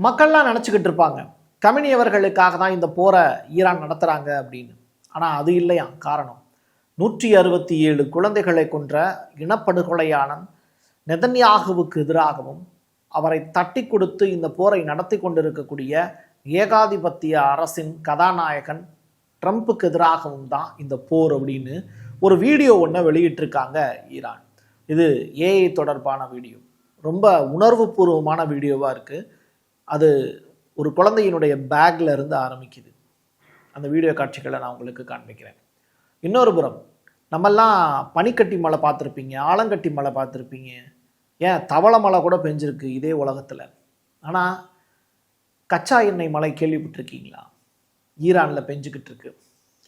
மக்கள்லாம் நினச்சிக்கிட்டு இருப்பாங்க கமினியவர்களுக்காக தான் இந்த போரை ஈரான் நடத்துகிறாங்க அப்படின்னு. ஆனால் அது இல்லையா காரணம். 167 குழந்தைகளை கொன்ற இனப்படுகொலையாளன் நெதன்யாகுவுக்கு எதிராகவும் அவரை தட்டி கொடுத்து இந்த போரை நடத்தி கொண்டிருக்கக்கூடிய ஏகாதிபத்திய அரசின் கதாநாயகன் ட்ரம்ப்புக்கு எதிராகவும் தான் இந்த போர் அப்படின்னு ஒரு வீடியோ ஒன்றை வெளியிட்டிருக்காங்க ஈரான். இது ஏஐ தொடர்பான வீடியோ, ரொம்ப உணர்வுபூர்வமான வீடியோவாக இருக்குது. அது ஒரு குழந்தையினுடைய பேக்கில் இருந்து ஆரம்பிக்குது. அந்த வீடியோ காட்சிகளை நான் உங்களுக்கு காண்பிக்கிறேன். இன்னொரு புறம் நம்மெல்லாம் பனிக்கட்டி மழை பார்த்துருப்பீங்க, ஆலங்கட்டி மழை பார்த்துருப்பீங்க, ஏன் தவளை மழை கூட பெஞ்சிருக்கு இதே உலகத்தில். ஆனால் கச்சா எண்ணெய் மழை கேள்விப்பட்டிருக்கீங்களா? ஈரானில் பெஞ்சுக்கிட்டு இருக்கு.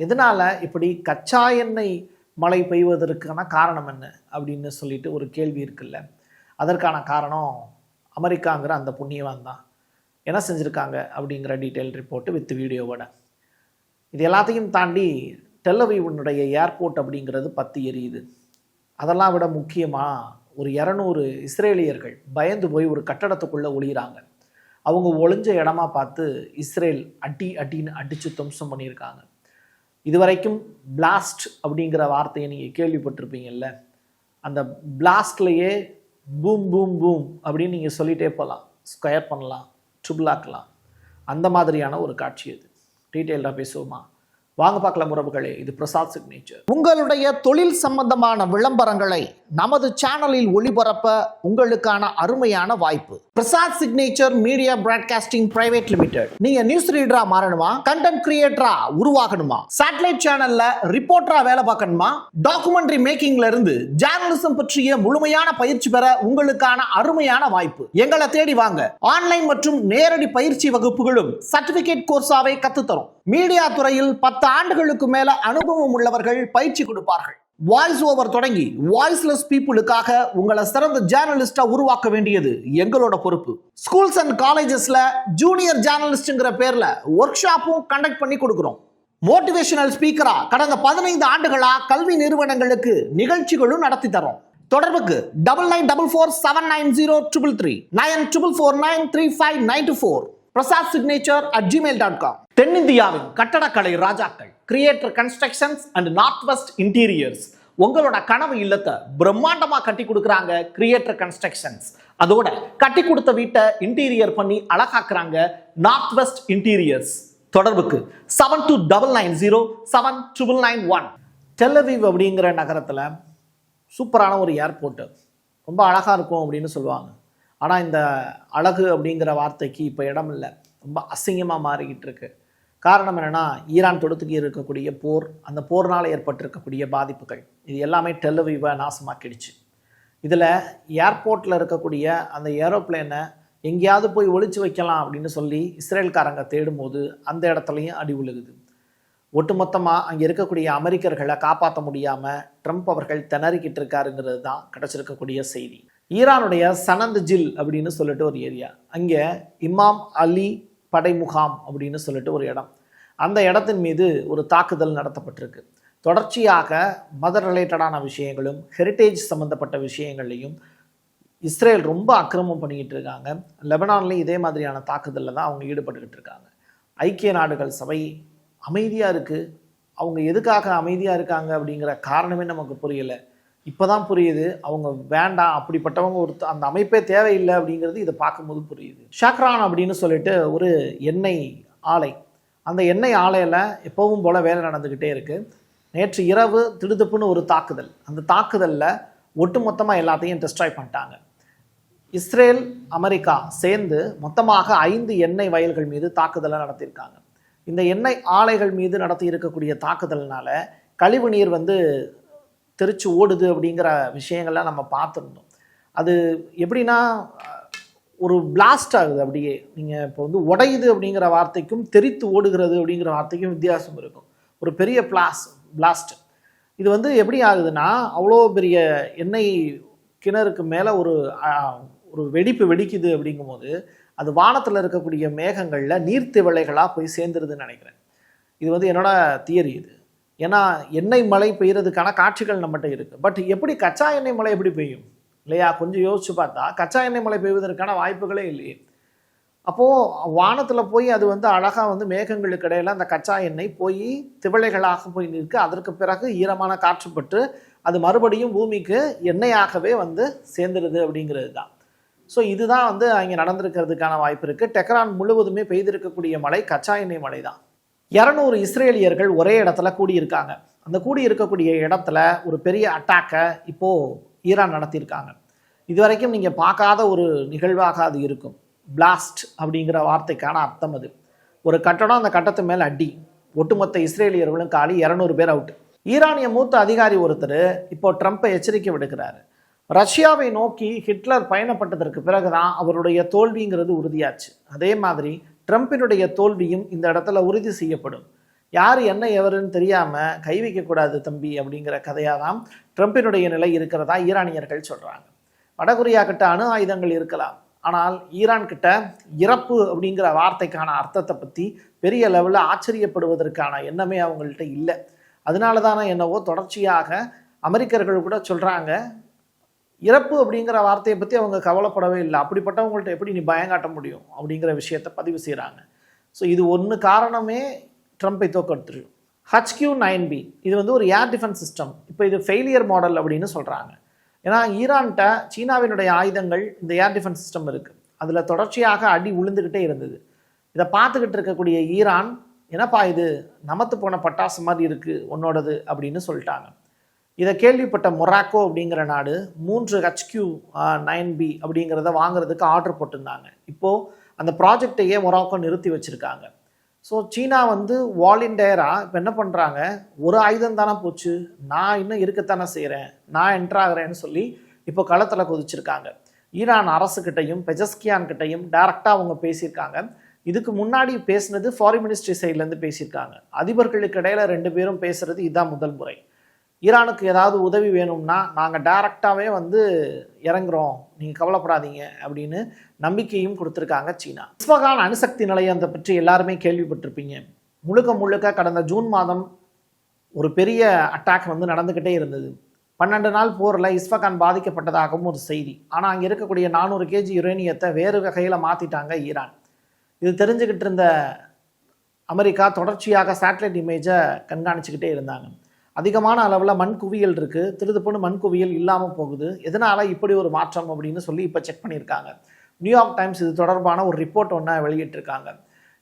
எதனால் இப்படி கச்சா எண்ணெய் மழை பெய்வதற்கான காரணம் என்ன அப்படின்னு சொல்லிட்டு ஒரு கேள்வி இருக்குல்ல. அதற்கான காரணம் அமெரிக்காங்கிற அந்த புண்ணியவான் தான். என்ன செஞ்சுருக்காங்க அப்படிங்கிற டீட்டெயில் ரிப்போர்ட்டு வித் வீடியோவோட. இது எல்லாத்தையும் தாண்டி டெல்லவீவனுடைய ஏர்போர்ட் அப்படிங்கிறது பற்றி எரியுது. அதெல்லாம் விட முக்கியமாக ஒரு 200 இஸ்ரேலியர்கள் பயந்து போய் ஒரு கட்டடத்துக்குள்ளே ஒளிகிறாங்க. அவங்க ஒளிஞ்ச இடமா பார்த்து இஸ்ரேல் அடின்னு அடித்து துவம்சம் பண்ணியிருக்காங்க. இதுவரைக்கும் பிளாஸ்ட் அப்படிங்கிற வார்த்தையை நீங்கள் கேள்விப்பட்டிருப்பீங்கல்ல. அந்த பிளாஸ்ட்லேயே பூம் பூம் பூம் அப்படின்னு நீங்கள் சொல்லிகிட்டே போகலாம், ஸ்கொயர் பண்ணலாம், ட்ரிபிள் ஆக்கலாம். அந்த மாதிரியான ஒரு காட்சி அது. டீட்டெயிலாக பேசுவோமா? வாங்க பார்க்கலாம் உறவுகளே. இது பிரசாத் சிக்னேச்சர். உங்களுடைய தொழில் சம்பந்தமான விளம்பரங்களை நமது சேனலில் ஒளிபரப்ப உங்களுக்கான அருமையான வாய்ப்பு. Prasad signature media broadcasting private limited. நீங்க நியூஸ் ரீடரா மாறணுமா, கண்டென்ட் கிரியேட்டரா உருவாகணுமா, சேட்டலைட் சேனல்ல ரிப்போர்ட்டரா வேலை பார்க்கணுமா, டாக்குமெண்ட்ரி மேக்கிங்ல இருந்து ஜேர்னலிசம் பற்றிய முழுமையான பயிற்சி பெற உங்களுக்கான அருமையான வாய்ப்பு. எங்களை தேடி வாங்க. ஆன்லைன் மற்றும் நேரடி பயிற்சி வகுப்புகளும் சர்டிபிகேட் கோர்ஸாவே கத்துத்தரும். மீடியா துறையில் 10 ஆண்டுகளுக்கு மேல அனுபவம் உள்ளவர்கள் பயிற்சி கொடுப்பார்கள். வாய்ஸ் ஓவர் தொடங்கி வாய்ஸ்லெஸ் பீப்புளுக்காக உங்களை சிறந்த ஜேர்னலிஸ்டா உருவாக்க வேண்டியது எங்களோட பொறுப்பு. ஸ்கூல்ஸ் அண்ட் காலேஜஸ்ல ஜூனியர் ஜேர்னலிஸ்ட்ங்கிற பேர்ல ஒர்க் ஷாப்பும் கண்டக்ட் பண்ணி கொடுக்கிறோம். மோட்டிவேஷனல் ஸ்பீக்கரா கடந்த 15 ஆண்டுகளா கல்வி நிறுவனங்களுக்கு நிகழ்ச்சிகளும் நடத்தி தரோம். தொடர்புக்கு 9944790333 94493594 prasadsignature@gmail.com. தென்னிந்தியாவின் கட்டடக்கலை ராஜாக்கள் creator constructions and north west interiors. உங்களோட கனவு இல்லத்தை பிரம்மாண்டமா கட்டி கொடுக்குறாங்க கிரியேட்டர் கன்ஸ்ட்ரக்ஷன்ஸ். அதோட கட்டி கொடுத்த வீட்டை இன்டீரியர் பண்ணி அழகாக்குறாங்க நார்த் வெஸ்ட் இன்டீரியர்ஸ். தொடர்புக்கு 7290799991. டெல்லவீவ் அப்படிங்கிற நகரத்தில் சூப்பரான ஒரு ஏர்போர்ட்டு, ரொம்ப அழகாக இருக்கும் அப்படின்னு சொல்லுவாங்க. ஆனால் இந்த அழகு அப்படிங்கிற வார்த்தைக்கு இப்போ இடம் இல்லை, ரொம்ப அசிங்கமாக மாறிக்கிட்டு இருக்கு. காரணம் என்னென்னா, ஈரான் தொடுத்துக்கு இருக்கக்கூடிய போர், அந்த போர்னால் ஏற்பட்டிருக்கக்கூடிய பாதிப்புகள், இது எல்லாமே டெல்லவீவை நாசமாக்கிடுச்சு. இதில் ஏர்போர்ட்டில் இருக்கக்கூடிய அந்த ஏரோப்ளேனை எங்கேயாவது போய் ஒளிச்சு வைக்கலாம் அப்படின்னு சொல்லி இஸ்ரேல்காரங்க தேடும்போது அந்த இடத்துலையும் அடி விழுகுது. ஒட்டுமொத்தமாக அங்கே இருக்கக்கூடிய அமெரிக்கர்களை காப்பாற்ற முடியாமல் ட்ரம்ப் அவர்கள் திணறிக்கிட்டு இருக்காருங்கிறது தான் கிடச்சிருக்கக்கூடிய செய்தி. ஈரானுடைய சனந்த் ஜில் அப்படின்னு சொல்லிட்டு ஒரு ஏரியா, அங்கே இமாம் அலி படை முகாம் அப்படின்னு சொல்லிட்டு ஒரு இடம், அந்த இடத்தின் மீது ஒரு தாக்குதல் நடத்தப்பட்டிருக்கு. தொடர்ச்சியாக மதர் ரிலேட்டடான விஷயங்களும் ஹெரிட்டேஜ் சம்மந்தப்பட்ட விஷயங்கள்லையும் இஸ்ரேல் ரொம்ப அக்கிரமம் பண்ணிக்கிட்டு இருக்காங்க. லெபனான்லேயும் இதே மாதிரியான தாக்குதலில் தான் அவங்க ஈடுபட்டுக்கிட்டு இருக்காங்க. ஐக்கிய நாடுகள் சபை அமைதியாக இருக்குது. அவங்க எதுக்காக அமைதியாக இருக்காங்க அப்படிங்கிற காரணமே நமக்கு புரியலை. இப்போ தான் புரியுது. அவங்க வேண்டாம், அப்படிப்பட்டவங்க அந்த அமைப்பே தேவையில்லை அப்படிங்கிறது இதை பார்க்கும்போது புரியுது. ஷாக்ரான் அப்படின்னு சொல்லிட்டு ஒரு எண்ணெய் ஆலை, அந்த எண்ணெய் ஆலையில் எப்பவும் போல் வேலை நடந்துக்கிட்டே இருக்குது. நேற்று இரவு திடுதுப்புன்னு ஒரு தாக்குதல், அந்த தாக்குதலில் ஒட்டுமொத்தமாக எல்லாத்தையும் டெஸ்ட்ராய் பண்ணிட்டாங்க. இஸ்ரேல் அமெரிக்கா சேர்ந்து மொத்தமாக 5 எண்ணெய் வயல்கள் மீது தாக்குதலை நடத்தியிருக்காங்க. இந்த எண்ணெய் ஆலைகள் மீது நடத்தி இருக்கக்கூடிய தாக்குதல்னால கழிவு நீர் தெரிச்சு ஓடுது அப்படிங்கிற விஷயங்கள்லாம் நம்ம பார்த்துருந்தோம். அது எப்படின்னா ஒரு பிளாஸ்ட் ஆகுது. அப்படியே நீங்கள் இப்போ உடையுது அப்படிங்கிற வார்த்தைக்கும் தெரித்து ஓடுகிறது அப்படிங்கிற வார்த்தைக்கும் வித்தியாசம் இருக்கும். ஒரு பெரிய பிளாஸ்ட். இது எப்படி ஆகுதுன்னா, அவ்வளோ பெரிய எண்ணெய் கிணறுக்கு மேலே ஒரு வெடிப்பு வெடிக்குது அப்படிங்கும்போது அது வானத்தில் இருக்கக்கூடிய மேகங்களில் நீர்த்திவளைகளாக போய் சேர்ந்துருதுன்னு நினைக்கிறேன். இது என்னோட தியரி இது. ஏன்னா எண்ணெய் மழை பெய்யறதுக்கான காட்சிகள் நம்மகிட்ட இருக்குது. பட் எப்படி கச்சா எண்ணெய் மழை எப்படி பெய்யும் இல்லையா? கொஞ்சம் யோசிச்சு பார்த்தா கச்சா எண்ணெய் மழை பெய்வதற்கான வாய்ப்புகளே இல்லையே. அப்போது வானத்தில் போய் அது வந்து அழகாக வந்து மேகங்களுக்கு இடையில் அந்த கச்சா எண்ணெய் போய் திவளைகளாக போய் நிற்க, அதற்கு பிறகு ஈரமான காற்றுப்பட்டு அது மறுபடியும் பூமிக்கு எண்ணெயாகவே வந்து சேர்ந்துருது அப்படிங்கிறது தான். ஸோ இதுதான் வந்து அங்கே நடந்திருக்கிறதுக்கான வாய்ப்பு இருக்குது. டெஹ்ரான் முழுவதுமே பெய்திருக்கக்கூடிய மழை கச்சா எண்ணெய் மழை தான். 200 இஸ்ரேலியர்கள் ஒரே இடத்துல கூடியிருக்காங்க. அந்த கூடியிருக்கக்கூடிய இடத்துல ஒரு பெரிய அட்டாக்கை இப்போது ஈரான் நடத்தியிருக்காங்க. இதுவரைக்கும் நீங்கள் பார்க்காத ஒரு நிகழ்வாக அது இருக்கும். பிளாஸ்ட் அப்படிங்கிற வார்த்தைக்கான அர்த்தம் அது. ஒரு கட்டடம், அந்த கட்டத்து மேலே அடி, ஒட்டுமொத்த இஸ்ரேலியர்களும் காலி, 200 பேர் அவுட். ஈரானிய மூத்த அதிகாரி ஒருத்தர் இப்போ ட்ரம்ப்பை எச்சரிக்கை விடுக்கிறாரு. ரஷ்யாவை நோக்கி ஹிட்லர் பயணப்பட்டதற்கு பிறகுதான் அவருடைய தோல்விங்கிறது உறுதியாச்சு. அதே மாதிரி ட்ரம்பினுடைய தோல்வியும் இந்த இடத்துல உறுதி செய்யப்படும். யார் என்ன எவருன்னு தெரியாமல் கை வைக்கக்கூடாது தம்பி அப்படிங்கிற கதையாக தான் ட்ரம்பினுடைய நிலை இருக்கிறதா ஈரானியர்கள் சொல்கிறாங்க. வடகொரியா கிட்ட அணு ஆயுதங்கள் இருக்கலாம், ஆனால் ஈரான் கிட்ட இறப்பு அப்படிங்கிற வார்த்தைக்கான அர்த்தத்தை பற்றி பெரிய லெவலில் ஆச்சரியப்படுவதற்கான எண்ணமே அவங்கள்ட்ட இல்லை. அதனால தானே என்னவோ தொடர்ச்சியாக அமெரிக்கர்கள் கூட சொல்கிறாங்க, இறப்பு அப்படிங்கிற வார்த்தையை பற்றி அவங்க கவலைப்படவே இல்லை, அப்படிப்பட்டவங்கள்ட்ட எப்படி நீ பயம் காட்ட முடியும் அப்படிங்கிற விஷயத்தை பதிவு செய்கிறாங்க. ஸோ இது ஒன்று காரணமே ட்ரம்பை தோக்கடிச்சிருக்கு. HQ-9B இது வந்து ஒரு ஏர் டிஃபென்ஸ் சிஸ்டம். இப்போ இது ஃபெயிலியர் மாடல் அப்படின்னு சொல்கிறாங்க. ஏன்னா ஈரான்கிட்ட சீனாவினுடைய ஆயுதங்கள் இந்த ஏர் டிஃபென்ஸ் சிஸ்டம் இருக்குது. அதில் தொடர்ச்சியாக அடி உளுந்துக்கிட்டே இருந்தது. இதை பார்த்துக்கிட்டு இருக்கக்கூடிய ஈரான், என்னப்பா இது நமத்து போன பட்டாசு மாதிரி இருக்குது உன்னோடது அப்படின்னு சொல்லிட்டாங்க. இதை கேள்விப்பட்ட மொராக்கோ அப்படிங்கிற நாடு 3 HQ-9B அப்படிங்கிறத வாங்குறதுக்கு ஆர்டர் போட்டிருந்தாங்க. இப்போது அந்த ப்ராஜெக்டையே மொராக்கோ நிறுத்தி வச்சுருக்காங்க. ஸோ சீனா வந்து வாலண்டியராக இப்போ என்ன பண்ணுறாங்க, ஒரு ஆயுதம் தானே போச்சு, நான் இன்னும் இருக்கத்தானே செய்கிறேன், நான் என்ட்ராகிறேன்னு சொல்லி இப்போ களத்தில் குதிச்சிருக்காங்க. ஈரான் அரசுக்கிட்டையும் பெஜஸ்கியான் கிட்டையும் டைரெக்டாக அவங்க பேசியிருக்காங்க. இதுக்கு முன்னாடி பேசினது ஃபாரின் மினிஸ்ட்ரி சைட்லேருந்து பேசியிருக்காங்க. அதிபர்களுக்கு இடையில் 2 பேரும் பேசுகிறது இதுதான் முதல் முறை. ஈரானுக்கு ஏதாவது உதவி வேணும்னா நாங்கள் டைரெக்டாகவே வந்து இறங்குறோம், நீங்கள் கவலைப்படாதீங்க அப்படின்னு நம்பிக்கையும் கொடுத்துருக்காங்க சீனா. இஸ்ஃபகான் அணுசக்தி நிலையத்தை பற்றி எல்லாருமே கேள்விப்பட்டிருப்பீங்க. முழுக்க கடந்த ஜூன் மாதம் ஒரு பெரிய அட்டாக் வந்து நடந்துக்கிட்டே இருந்தது. 12 நாள் போரில் இஸ்ஃபகான் பாதிக்கப்பட்டதாகவும் ஒரு செய்தி. ஆனால் அங்கே இருக்கக்கூடிய 400 kg யுரேனியத்தை வேறு வகையில் மாற்றிட்டாங்க ஈரான். இது தெரிஞ்சுக்கிட்டு இருந்த அமெரிக்கா தொடர்ச்சியாக சேட்டலைட் இமேஜை கண்காணிச்சுக்கிட்டே இருந்தாங்க. அதிகமான அளவில் மண் குவியல் இருக்குது, திருதுப்புன்னு மண் குவியல் இல்லாமல் போகுது. எதனால் இப்படி ஒரு மாற்றம் அப்படின்னு சொல்லி இப்போ செக் பண்ணியிருக்காங்க. நியூயார்க் டைம்ஸ் இது தொடர்பான ஒரு ரிப்போர்ட் ஒன்று வெளியிட்டிருக்காங்க.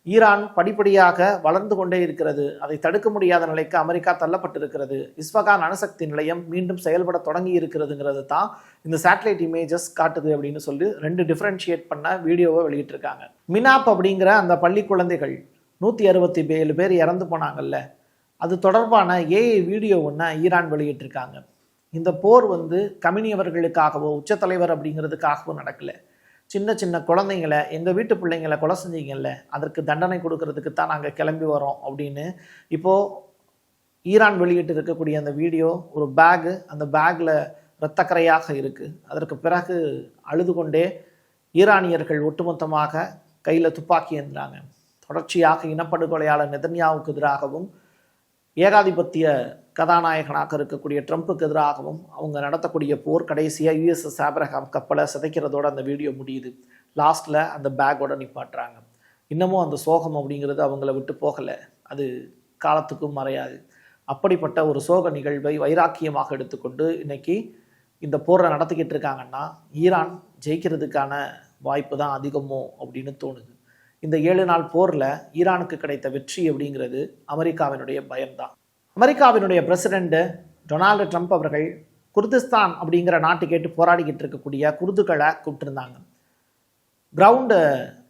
ஈரான் படிப்படியாக வளர்ந்து கொண்டே இருக்கிறது, அதை தடுக்க முடியாத நிலைக்கு அமெரிக்கா தள்ளப்பட்டிருக்கிறது, இஸ்ஃபகான் அணுசக்தி நிலையம் மீண்டும் செயல்பட தொடங்கி இருக்கிறதுங்கிறது தான் இந்த சேட்டலைட் இமேஜஸ் காட்டுது அப்படின்னு சொல்லி 2 டிஃப்ரென்ஷியேட் பண்ண வீடியோவை வெளியிட்டிருக்காங்க. மினாப் அப்படிங்கிற அந்த பள்ளி குழந்தைகள் 167 பேர் இறந்து போனாங்கல்ல, அது தொடர்பான ஏஐ வீடியோ ஒன்று ஈரான் வெளியிட்டிருக்காங்க. இந்த போர் வந்து கமினியவர்களுக்காகவோ உச்சத்தலைவர் அப்படிங்கிறதுக்காகவோ நடக்கலை. சின்ன குழந்தைங்களை, எங்கள் வீட்டு பிள்ளைங்களை கொலை செஞ்சீங்கல்ல, அதற்கு தண்டனை கொடுக்கறதுக்கு தான் நாங்கள் கிளம்பி வரோம் அப்படின்னு இப்போது ஈரான் வெளியிட்டு இருக்கக்கூடிய அந்த வீடியோ. ஒரு பேகு, அந்த பேக்கில் இரத்தக்கரையாக இருக்குது. அதற்கு பிறகு அழுது கொண்டே ஈரானியர்கள் ஒட்டுமொத்தமாக கையில் துப்பாக்கி ஏந்துறாங்க. தொடர்ச்சியாக இனப்படுகொலையாளர் நெதன்யாவுக்கு எதிராகவும் ஏகாதிபத்திய கதாநாயகனாக இருக்கக்கூடிய ட்ரம்ப்புக்கு எதிராகவும் அவங்க நடத்தக்கூடிய போர் கடைசியாக USS ஆப்ரஹாம் கப்பலை சிதைக்கிறதோடு அந்த வீடியோ முடியுது. லாஸ்ட்டில் அந்த பேக்கோட நிப்பாட்டுறாங்க. இன்னமும் அந்த சோகம் அப்படிங்கிறது அவங்கள விட்டு போகலை, அது காலத்துக்கும் மறையாது. அப்படிப்பட்ட ஒரு சோக நிகழ்வை வைராக்கியமாக எடுத்துக்கொண்டு இன்றைக்கி இந்த போரை நடத்திக்கிட்டு இருக்காங்கன்னா ஈரான் ஜெயிக்கிறதுக்கான வாய்ப்பு தான் அதிகமோ அப்படின்னு தோணுது. இந்த 7 நாள் போரில் ஈரானுக்கு கிடைத்த வெற்றி அப்படிங்கிறது அமெரிக்காவினுடைய பயம்தான். அமெரிக்காவினுடைய பிரசிடெண்ட் டொனால்டு ட்ரம்ப் அவர்கள் குர்திஸ்தான் அப்படிங்கிற நாட்டு கேட்டு போராடிக்கிட்டு இருக்கக்கூடிய குர்துகளை கூப்பிட்டுருந்தாங்க. கிரவுண்டு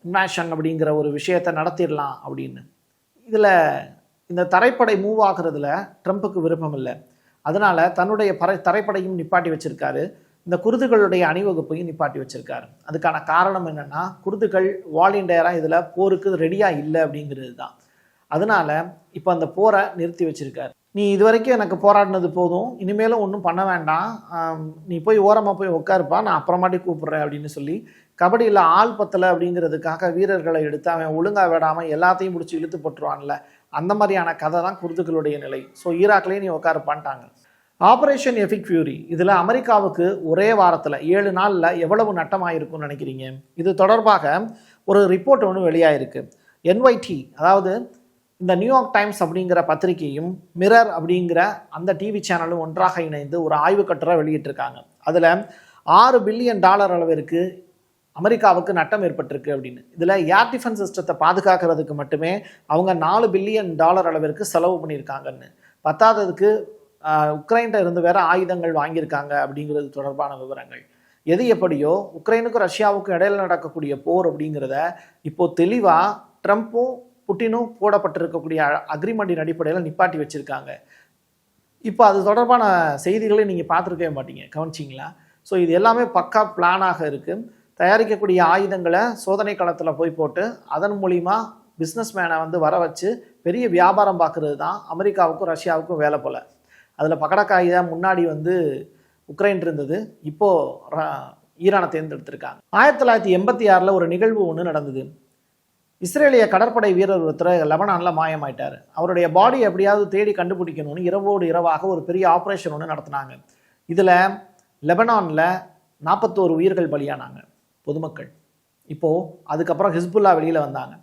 இன்வேஷன் அப்படிங்கிற ஒரு விஷயத்தை நடத்திடலாம் அப்படின்னு. இதில் இந்த தரைப்படை மூவ் ஆகிறதுல ட்ரம்ப்புக்கு விருப்பம் இல்லை. அதனால் தன்னுடைய தரைப்படையும் நிப்பாட்டி வச்சுருக்காரு, இந்த குர்துகளுடைய அணிவகுப்பையும் நிப்பாட்டி வச்சுருக்காரு. அதுக்கான காரணம் என்னென்னா, குர்துகள் வாலண்டியராக இதில் போருக்கு ரெடியாக இல்லை அப்படிங்கிறது தான். அதனால் இப்போ அந்த போரை நிறுத்தி வச்சுருக்காரு. நீ இது வரைக்கும் எனக்கு போராடினது போதும், இனிமேலும் ஒன்றும் பண்ண வேண்டாம், நீ போய் ஓரமாக போய் உட்காருப்பா, நான் அப்புறமாட்டி கூப்பிட்றேன் அப்படின்னு சொல்லி கபடியில் ஆள் பத்தலை அப்படிங்கிறதுக்காக வீரர்களை எடுத்து அவன் ஒழுங்காக விடாமல் எல்லாத்தையும் பிடிச்சி இழுத்து போட்டுருவான்ல, அந்த மாதிரியான கதை தான் குர்துகளுடைய நிலை. ஸோ ஈராக்லேயே நீ உட்காருப்பான்ட்டாங்க. ஆபரேஷன் எபிக் ஃபியூரி இதில் அமெரிக்காவுக்கு ஒரே வாரத்தில் 7 நாளில் எவ்வளவு நட்டமாயிருக்கும்னு நினைக்கிறீங்க? இது தொடர்பாக ஒரு ரிப்போர்ட் ஒன்று வெளியாயிருக்கு. NYT, அதாவது இந்த நியூயார்க் டைம்ஸ் அப்படிங்கிற பத்திரிகையும் மிரர் அப்படிங்கிற அந்த டிவி சேனலும் ஒன்றாக இணைந்து ஒரு ஆய்வு கட்டுரை வெளியிட்டிருக்காங்க. அதில் $6 பில்லியன் அளவிற்கு அமெரிக்காவுக்கு நட்டம் ஏற்பட்டிருக்கு அப்படின்னு. இதில் ஏர் டிஃபென்ஸ் சிஸ்டத்தை பாதுகாக்கிறதுக்கு மட்டுமே அவங்க $4 பில்லியன் அளவிற்கு செலவு பண்ணியிருக்காங்கன்னு. பத்தாததுக்கு உக்ரைன்கிட்ட இருந்து வேற ஆயுதங்கள் வாங்கியிருக்காங்க அப்படிங்கிறது தொடர்பான விவரங்கள். எது எப்படியோ உக்ரைனுக்கும் ரஷ்யாவுக்கும் இடையில நடக்கக்கூடிய போர் அப்படிங்கிறத இப்போ தெளிவாக ட்ரம்ப்பும் புட்டினும் போடப்பட்டிருக்கக்கூடிய அக்ரிமெண்டின் அடிப்படையில் நிப்பாட்டி வச்சுருக்காங்க. இப்போ அது தொடர்பான செய்திகளை நீங்கள் பார்த்துருக்கவே மாட்டீங்க, கவனிச்சிங்களா? ஸோ இது எல்லாமே பக்கா பிளானாக இருக்குது. தயாரிக்கக்கூடிய ஆயுதங்களை சோதனை களத்தில் போய் போட்டு அதன் மூலிமா பிஸ்னஸ் மேனை வர வச்சு பெரிய வியாபாரம் பார்க்குறது தான் அமெரிக்காவுக்கும் ரஷ்யாவுக்கும் வேலை போல். அதில் பக்கடக்காய் முன்னாடி உக்ரைன் இருந்தது, இப்போது ஈரானை தேர்ந்தெடுத்திருக்காங்க. 1986 ஒரு நிகழ்வு ஒன்று நடந்தது. இஸ்ரேலிய கடற்படை வீரர் ஒருத்தர் லெபனானில் மாயமாயிட்டார். அவருடைய பாடி எப்படியாவது தேடி கண்டுபிடிக்கணும்னு இரவோடு இரவாக ஒரு பெரிய ஆப்ரேஷன் ஒன்று நடத்தினாங்க. இதில் லெபனானில் 41 உயிர்கள் பலியானாங்க, பொதுமக்கள். இப்போது அதுக்கப்புறம் ஹிஸ்புல்லா வெளியில் வந்தாங்க.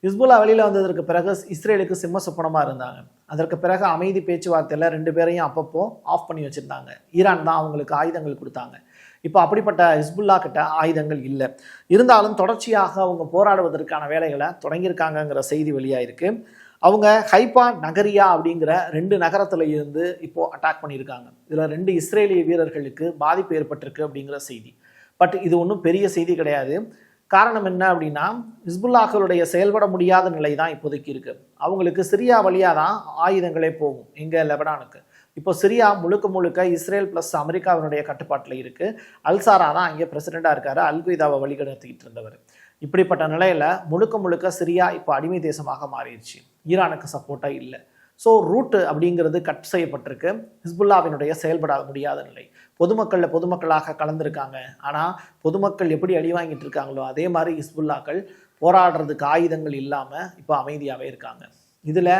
ஹிஸ்புல்லா வெளியில் வந்ததற்கு பிறகு இஸ்ரேலுக்கு சிம்ம சொப்பனமாக இருந்தாங்க. அதற்கு பிறகு அமைதி பேச்சுவார்த்தையில் 2 பேரையும் அப்பப்போ ஆஃப் பண்ணி வச்சுருந்தாங்க. ஈரான் தான் அவங்களுக்கு ஆயுதங்கள் கொடுத்தாங்க. இப்போ அப்படிப்பட்ட ஹிஸ்புல்லா கிட்ட ஆயுதங்கள் இல்லை. இருந்தாலும் தொடர்ச்சியாக அவங்க போராடுவதற்கான வேலைகளை தொடங்கியிருக்காங்கங்கிற செய்தி வெளியாயிருக்கு. அவங்க ஹைப்பா நகரியா அப்படிங்கிற 2 நகரத்தில் இருந்து இப்போது அட்டாக் பண்ணியிருக்காங்க. இதில் 2 இஸ்ரேலிய வீரர்களுக்கு பாதிப்பு ஏற்பட்டிருக்கு அப்படிங்கிற செய்தி. பட் இது ஒன்றும் பெரிய செய்தி கிடையாது. காரணம் என்ன அப்படின்னா, ஹிஸ்புல்லாக்களுடைய செயல்பட முடியாத நிலை தான் இப்போதைக்கு இருக்குது. அவங்களுக்கு சிரியா வழியாக தான் ஆயுதங்களே போகும், எங்கள் லெபனானுக்கு. இப்போ சிரியா முழுக்க இஸ்ரேல் ப்ளஸ் அமெரிக்காவினுடைய கட்டுப்பாட்டில் இருக்குது. அல்சாரா தான் அங்கே பிரசிடெண்ட்டாக இருக்கார், அல்குய்தாவை வழிநடத்திக்கிட்டு இருந்தவர். இப்படிப்பட்ட நிலையில் முழுக்க சிரியா இப்போ அடிமை தேசமாக மாறிடுச்சு, ஈரானுக்கு சப்போர்ட்டாக இல்லை. ஸோ ரூட்டு அப்படிங்கிறது கட் செய்யப்பட்டிருக்கு. ஹிஸ்புல்லாவினுடைய செயல்பட முடியாத நிலை. பொதுமக்களாக கலந்துருக்காங்க. ஆனால் பொதுமக்கள் எப்படி அடி வாங்கிட்டு இருக்காங்களோ அதே மாதிரி ஹிஸ்புல்லாக்கள் போராடுறதுக்கு ஆயுதங்கள் இல்லாமல் இப்போ அமைதியாகவே இருக்காங்க. இதில்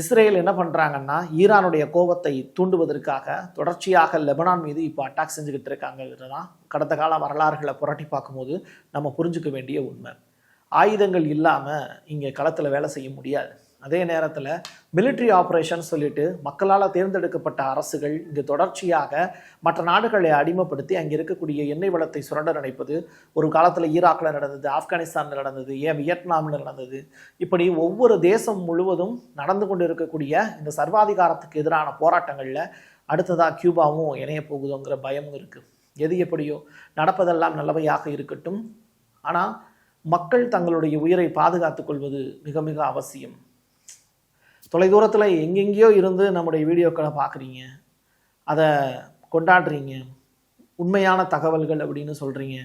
இஸ்ரேல் என்ன பண்ணுறாங்கன்னா, ஈரானுடைய கோபத்தை தூண்டுவதற்காக தொடர்ச்சியாக லெபனான் மீது இப்போ அட்டாக் செஞ்சுக்கிட்டு இருக்காங்கிறது தான் கடந்த கால வரலாறுகளை புரட்டி பார்க்கும்போது நம்ம புரிஞ்சுக்க வேண்டிய உண்மை. ஆயுதங்கள் இல்லாமல் இங்கே களத்தில் வேலை செய்ய முடியாது. அதே நேரத்தில் மிலிட்ரி ஆப்ரேஷன் சொல்லிட்டு மக்களால் தேர்ந்தெடுக்கப்பட்ட அரசுகள் இங்கு தொடர்ச்சியாக மற்ற நாடுகளை அடிமைப்படுத்தி அங்கே இருக்கக்கூடிய எண்ணெய் வளத்தை சுரண்ட நினைப்பது ஒரு காலத்தில் ஈராக்கில் நடந்தது, ஆப்கானிஸ்தானில் நடந்தது, ஏன் வியட்நாமில் நடந்தது. இப்படி ஒவ்வொரு தேசம் முழுவதும் நடந்து கொண்டு இருக்கக்கூடிய இந்த சர்வாதிகாரத்துக்கு எதிரான போராட்டங்களில் அடுத்ததாக கியூபாவும் இணைய போகுதுங்கிற பயமும் இருக்குது. எது எப்படியோ நடப்பதெல்லாம் நல்லவையாக இருக்கட்டும். ஆனால் மக்கள் தங்களுடைய உயிரை பாதுகாத்துக் கொள்வது மிக மிக அவசியம். தொலைதூரத்தில் எங்கெங்கேயோ இருந்து நம்முடைய வீடியோக்களை பார்க்குறீங்க, அதை கொண்டாடுறீங்க, உண்மையான தகவல்கள் அப்படின்னு சொல்கிறீங்க.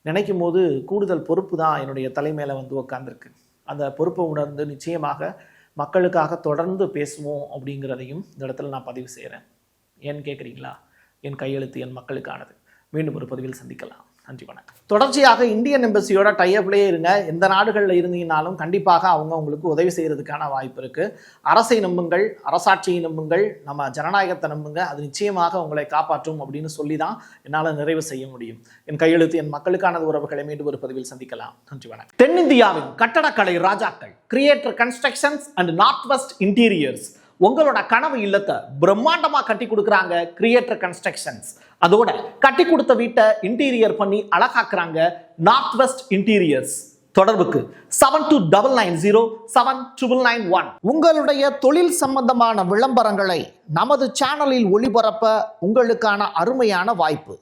நினைக்கும் போது கூடுதல் பொறுப்பு தான் என்னுடைய தலைமையில் உட்காந்துருக்கு. அந்த பொறுப்பை உணர்ந்து நிச்சயமாக மக்களுக்காக தொடர்ந்து பேசுவோம் அப்படிங்கிறதையும் இந்த இடத்துல நான் பதிவு செய்கிறேன். ஏன்னு கேட்குறீங்களா? என் கையெழுத்து என் மக்களுக்கானது. மீண்டும் ஒரு பதிவில் சந்திக்கலாம். நன்றி, வணக்கம். தொடர்ச்சியாக இந்தியன் எம்பசியோட டைப்லேயே இருங்க. எந்த நாடுகளில் இருந்தீங்கனாலும் கண்டிப்பாக அவங்க உங்களுக்கு உதவி செய்கிறதுக்கான வாய்ப்பு இருக்குது. அரசை நம்புங்கள், அரசாட்சியை நம்புங்கள், நம்ம ஜனநாயகத்தை நம்புங்க. அது நிச்சயமாக உங்களை காப்பாற்றும் அப்படின்னு சொல்லி தான் என்னால் நிறைவு செய்ய முடியும். என் கையெழுத்து என் மக்களுக்கானது. உறவுகளை மீண்டும் ஒரு பதிவில் சந்திக்கலாம். நன்றி, வணக்கம். தென்னிந்தியாவின் கட்டடக்கலை ராஜாக்கள் creator constructions and north west interiors உங்களோட கனவு இல்லத்தை பிரம்மாண்டமா கட்டி கொடுக்குறாங்க கிரியேட்டர் கன்ஸ்ட்ரக்ஷன்ஸ். அதோட கட்டி கொடுத்த வீட்டை இன்டீரியர் பண்ணி அழகாக்குறாங்க நார்த் வெஸ்ட் இன்டீரியர்ஸ். தொடர்புக்கு 7290799991. உங்களுடைய தொழில் சம்பந்தமான விளம்பரங்களை நமது சேனலில் ஒளிபரப்ப உங்களுக்கான அருமையான வாய்ப்பு.